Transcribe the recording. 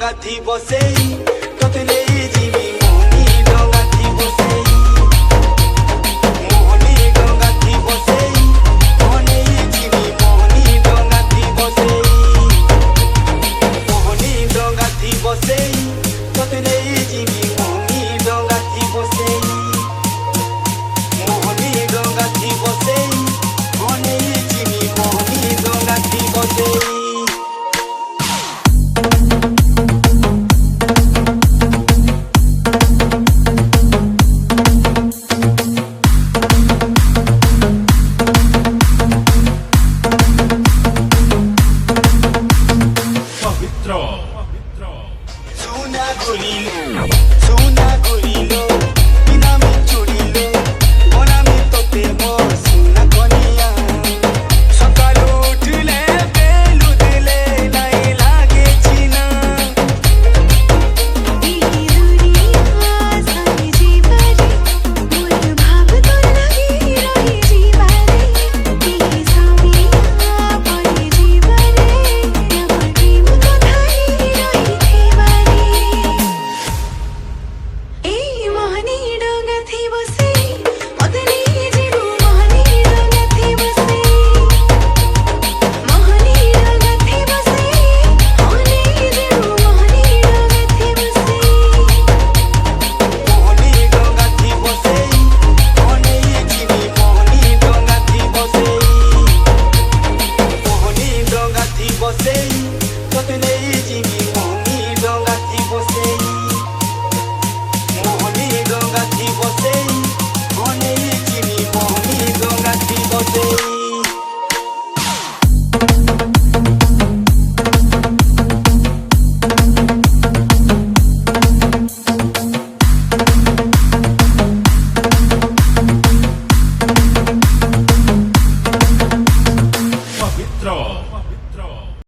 डोंगा थी बसेई तोते नहीं जीवी मोहनी डोंगा थी बसेई मोहनी डोंगा थी बसेई मोहनी जीवी मोहनी डोंगा थी बसेई मोहनी डोंगा थी बसेई तोते नहीं जीवी मोहनी डोंगा थी बसेई मोहनी डोंगा थी बसेई मोहनी जीवी मोहनी डोंगा थी बसेई Suna gurilo, inami churilo, onami tote mo suna konia. Sakalu uthile belu dile nai lage china. Ei duniya sami jeevare, mor bhab to lagi rahi jeevare. Ei samiya pari jeevare, amar prem ko dhari rahi thevare. এই মোহনী ডোঙ্গা থি বসে অতলি জীবু মোহনী ডোঙ্গা থি বসে মোহনী ডোঙ্গা থি বসে অতলি জীবু মোহনী ডোঙ্গা থি বসে मोहनी डोंगा थी बसेई मोहनी जीवी मोहनी डोंगा थी बसेई मोहनी डोंगा थी बसेई तोते नहीं जीवी मोहनी डोंगा थी बसेई मोहनी डोंगा थी बसेई मोहनी जीवी मोहनी डोंगा थी बसेई Pavitra